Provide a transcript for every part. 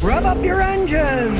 Rev up your engines!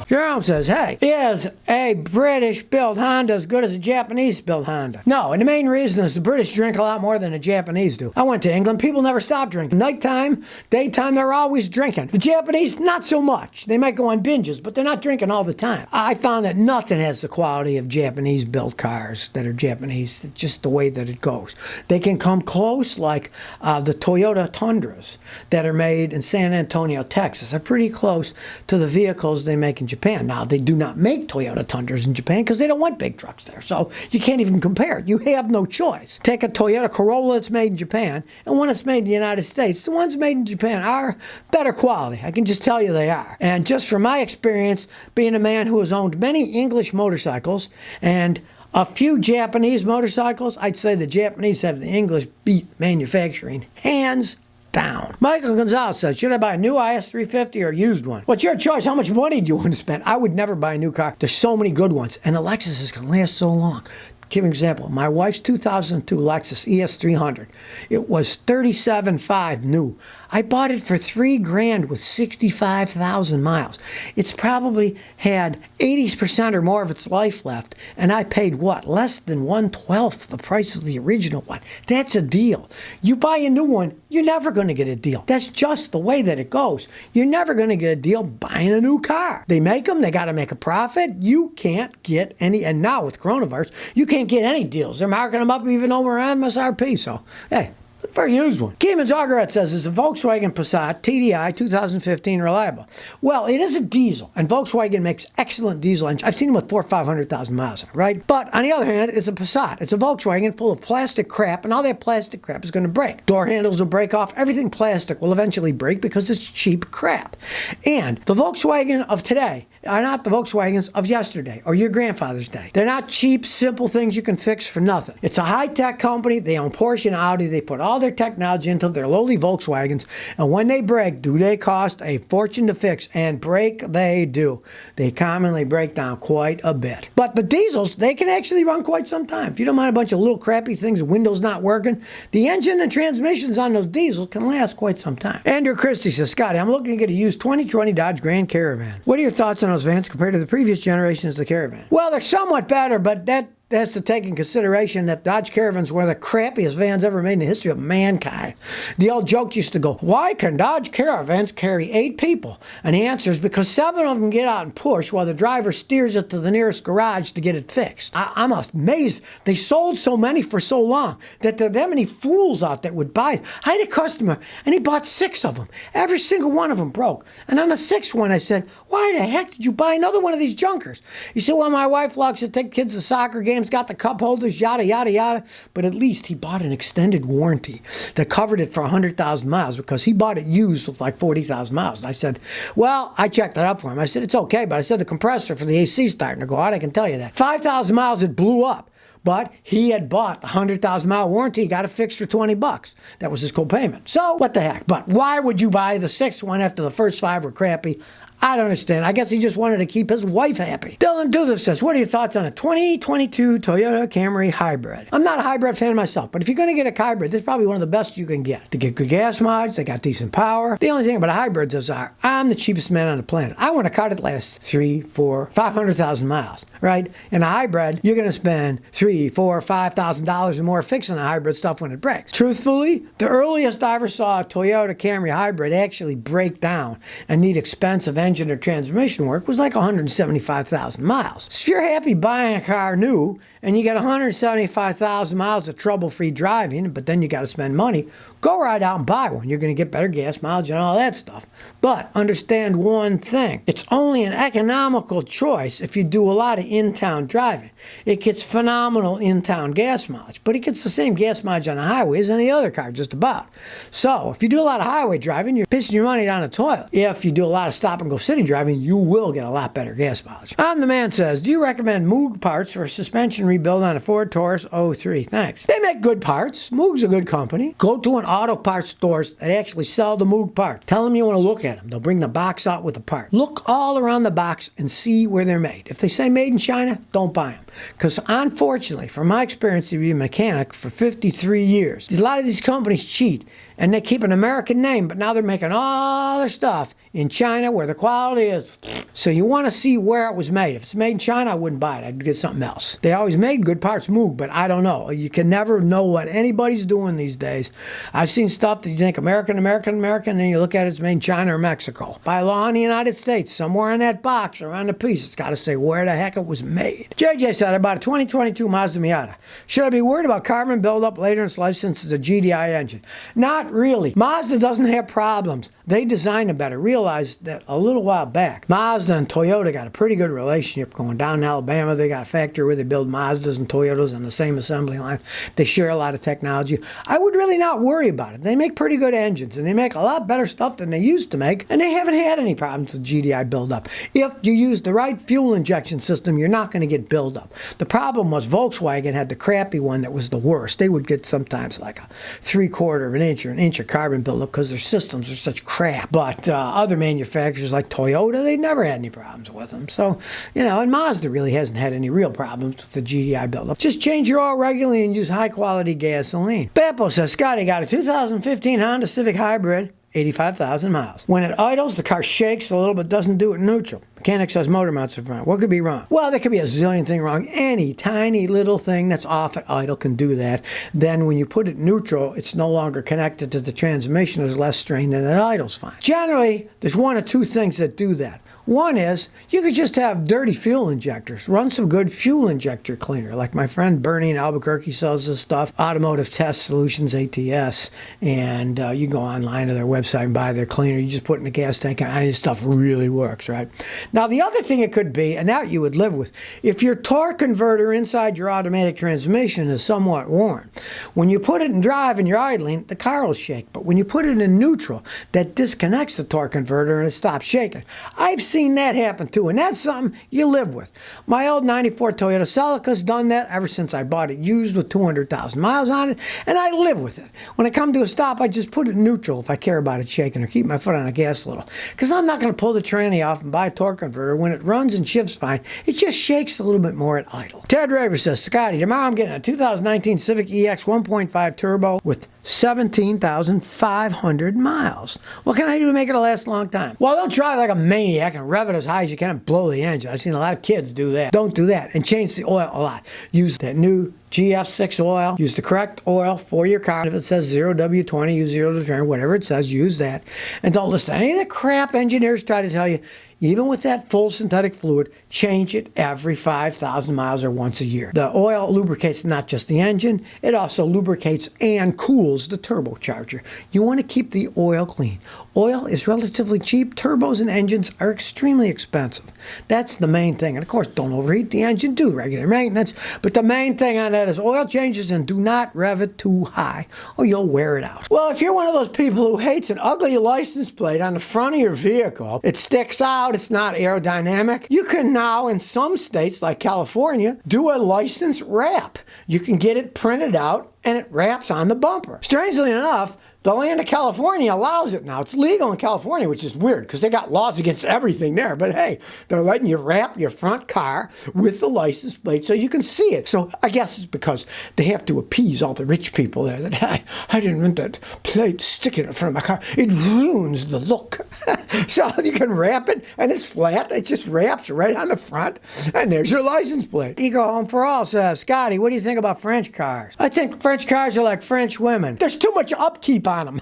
Jerome says, hey, is a British-built Honda as good as a Japanese-built Honda? No, and the main reason is the British drink a lot more than the Japanese do. I went to England, people never stop drinking. Nighttime, daytime, they're always drinking. The Japanese, not so much. They might go on binges, but they're not drinking all the time. I found that nothing has the quality of Japanese-built cars that are Japanese. It's just the way that it goes. They can come close, like the Toyota Tundras that are made in San Antonio, Texas, are pretty close to the vehicles they make in Japan. Now, they do not make Toyota Tundras in Japan because they don't want big trucks there. So you can't even compare it. You have no choice. Take a Toyota Corolla that's made in Japan and one that's made in the United States. The ones made in Japan are better quality. I can just tell you they are. And just from my experience, being a man who has owned many English motorcycles and a few Japanese motorcycles, I'd say the Japanese have the English beat manufacturing hands down. Michael Gonzalez says, should I buy a new IS350 or a used one? What's your choice? How much money do you want to spend? I would never buy a new car. There's so many good ones, and the Lexus is going to last so long. Give you an example. My wife's 2002 Lexus ES300. It was $37,500 new. I bought it for $3,000 with 65,000 miles. It's probably had 80% or more of its life left, and I paid what? Less than 1/12 the price of the original one. That's a deal. You buy a new one, you're never going to get a deal. That's just the way that it goes. You're never going to get a deal buying a new car. They make them, they got to make a profit. You can't get any, and now with coronavirus, you can't get any deals. They're marking them up even over MSRP. So, hey, look for a used one. Keeman Zoggerett says, is the Volkswagen Passat TDI 2015 reliable? Well, it is a diesel, and Volkswagen makes excellent diesel engines. I've seen them with 400,000 or 500,000 miles on it, right? But on the other hand, it's a Passat. It's a Volkswagen full of plastic crap, and all that plastic crap is going to break. Door handles will break off. Everything plastic will eventually break because it's cheap crap. And the Volkswagen of today are not the Volkswagens of yesterday or your grandfather's day. They're not cheap, simple things you can fix for nothing. It's a high-tech company. They own Porsche and Audi. They put all their technology into their lowly Volkswagens, and when they break, do they cost a fortune to fix? And break they do. They commonly break down quite a bit. But the diesels, they can actually run quite some time. If you don't mind a bunch of little crappy things, windows not working, the engine and transmissions on those diesels can last quite some time. Andrew Christie says, Scotty, I'm looking to get a used 2020 Dodge Grand Caravan. What are your thoughts on those vans compared to the previous generations of the Caravan? Well, they're somewhat better, but that has to take in consideration that Dodge Caravans were the crappiest vans ever made in the history of mankind. The old joke used to go, why can Dodge Caravans carry 8 people? And the answer is because 7 of them get out and push while the driver steers it to the nearest garage to get it fixed. I'm amazed. They sold so many for so long that there are that many fools out there would buy it. I had a customer, and he bought 6 of them. Every single one of them broke. And on the 6th one, I said, why the heck did you buy another one of these junkers? He said, well, my wife likes to take kids to soccer games, got the cup holders, yada, yada, yada. But at least he bought an extended warranty that covered it for 100,000 miles because he bought it used with like 40,000 miles. And I said, well, I checked it up for him. I said, it's okay, but I said the compressor for the AC starting to go out. I can tell you that. 5,000 miles, it blew up. But he had bought the 100,000 mile warranty. He got it fixed for $20. That was his co-payment. So what the heck? But why would you buy the 6th one after the first 5 were crappy? I don't understand. I guess he just wanted to keep his wife happy. Dylan Duther says, what are your thoughts on a 2022 Toyota Camry hybrid? I'm not a hybrid fan myself, but if you're going to get a hybrid, this is probably one of the best you can get. They get good gas mileage, they got decent power. The only thing about a hybrid is I'm the cheapest man on the planet. I want a car that lasts 3, 4, 500,000 miles, right? In a hybrid, you're going to spend $3, $4, $5,000 or more fixing the hybrid stuff when it breaks. Truthfully, the earliest I ever saw a Toyota Camry hybrid actually break down and need expensive engine or transmission work was like 175,000 miles. So if you're happy buying a car new and you get 175,000 miles of trouble-free driving, but then you got to spend money, go right out and buy one. You're going to get better gas mileage and all that stuff. But understand one thing. It's only an economical choice if you do a lot of in-town driving. It gets phenomenal in-town gas mileage, but it gets the same gas mileage on the highway as any other car, just about. So if you do a lot of highway driving, you're pissing your money down the toilet. If you do a lot of stop-and-go city driving, you will get a lot better gas mileage. I'm the man says, do you recommend Moog parts for a suspension rebuild on a Ford Taurus 03? Thanks. They make good parts. Moog's a good company. Go to an auto parts store that actually sell the Moog part. Tell them you want to look at them. They'll bring the box out with the part. Look all around the box and see where they're made. If they say made in China, don't buy them. Because unfortunately, from my experience to be a mechanic for 53 years, a lot of these companies cheat and they keep an American name, but now they're making all their stuff in China where the quality is. So you want to see where it was made. If it's made in China, I wouldn't buy it. I'd get something else. They always made good parts, Moog, but I don't know. You can never know what anybody's doing these days. I've seen stuff that you think American, and then you look at it, it's made in China or Mexico. By law in the United States, somewhere in that box or on the piece, it's got to say where the heck it was made. JJ said, I bought a 2022 Mazda Miata. Should I be worried about carbon buildup later in its life since it's a GDI engine? Not really. Mazda doesn't have problems. They designed them better. Realized that a little while back, Mazda and Toyota got a pretty good relationship going down in Alabama. They got a factory where they build Mazdas and Toyotas on the same assembly line. They share a lot of technology. I would really not worry about it. They make pretty good engines, and they make a lot better stuff than they used to make, and they haven't had any problems with GDI buildup. If you use the right fuel injection system, you're not going to get buildup. The problem was Volkswagen had the crappy one that was the worst. They would get sometimes like a 3/4 of an inch or an inch of carbon buildup because their systems are such crap. But other manufacturers like Toyota, they never had any problems with them. So, and Mazda really hasn't had any real problems with the GDI buildup. Just change your oil regularly and use high-quality gasoline. Beppo says, Scotty got a 2015 Honda Civic Hybrid, 85,000 miles. When it idles, the car shakes a little but doesn't do it in neutral. Mechanic says motor mounts are fine. What could be wrong? Well, there could be a zillion things wrong. Any tiny little thing that's off at idle can do that. Then when you put it neutral, it's no longer connected to the transmission. There's less strain and it idles fine. Generally, there's one or two things that do that. One is, you could just have dirty fuel injectors. Run some good fuel injector cleaner. Like my friend Bernie in Albuquerque sells this stuff, Automotive Test Solutions, ATS. And you go online to their website and buy their cleaner. You just put it in the gas tank and this stuff really works, right? Now, the other thing it could be, and that you would live with, if your torque converter inside your automatic transmission is somewhat worn, when you put it in drive and you're idling, the car will shake. But when you put it in neutral, that disconnects the torque converter and it stops shaking. I've seen that happen too, and that's something you live with. My old 94 Toyota Celica's done that ever since I bought it used with 200,000 miles on it, and I live with it. When I come to a stop, I just put it in neutral if I care about it shaking or keep my foot on the gas a little. Because I'm not going to pull the tranny off and buy a torque converter. When it runs and shifts fine, it just shakes a little bit more at idle. Ted Raver says, Scotty, tomorrow I'm getting a 2019 Civic EX 1.5 turbo with 17,500 miles. What can I do to make it last a long time? Well, don't drive like a maniac and rev it as high as you can and blow the engine. I've seen a lot of kids do that. Don't do that. And change the oil a lot. Use that new GF6 oil. Use the correct oil for your car. If it says 0W20, use 0W20, whatever it says, use that. And don't listen to any of the crap engineers try to tell you. Even with that full synthetic fluid, change it every 5,000 miles or once a year. The oil lubricates not just the engine, it also lubricates and cools the turbocharger. You want to keep the oil clean. Oil is relatively cheap. Turbos and engines are extremely expensive. That's the main thing. And of course, don't overheat the engine. Do regular maintenance. But the main thing on that is oil changes, and do not rev it too high or you'll wear it out. Well, if you're one of those people who hates an ugly license plate on the front of your vehicle, it sticks out, it's not aerodynamic, you can now, in some states like California, do a license wrap. You can get it printed out and it wraps on the bumper. Strangely enough, the land of California allows it now. It's legal in California, which is weird because they got laws against everything there. But hey, they're letting you wrap your front car with the license plate so you can see it. So I guess it's because they have to appease all the rich people there that, hey, I didn't want that plate sticking in front of my car. It ruins the look. So you can wrap it and it's flat. It just wraps right on the front and there's your license plate. Ego Home for All says, Scotty, what do you think about French cars? I think French cars are like French women. There's too much upkeep on them.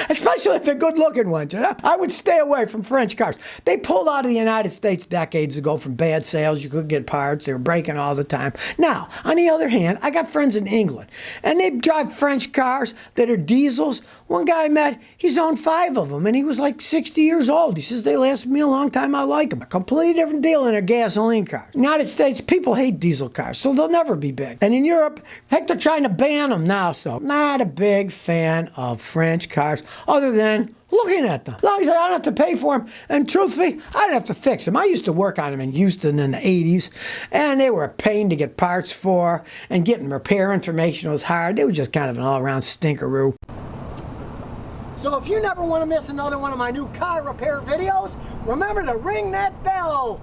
Especially if they're good-looking ones. I would stay away from French cars. They pulled out of the United States decades ago from bad sales. You couldn't get parts. They were breaking all the time. Now, on the other hand, I got friends in England, and they drive French cars that are diesels. One guy I met, he's owned 5 of them, and he was like 60 years old. He says they lasted me a long time. I like them. A completely different deal than a gasoline car. In the United States, people hate diesel cars, so they'll never be big. And in Europe, heck, they're trying to ban them now, so not a big fan of French cars. Other than looking at them. As long as I don't have to pay for them. And truthfully, I didn't have to fix them. I used to work on them in Houston in the 80s, and they were a pain to get parts for, and getting repair information was hard. They were just kind of an all-around stinkeroo. So if you never want to miss another one of my new car repair videos, remember to ring that bell.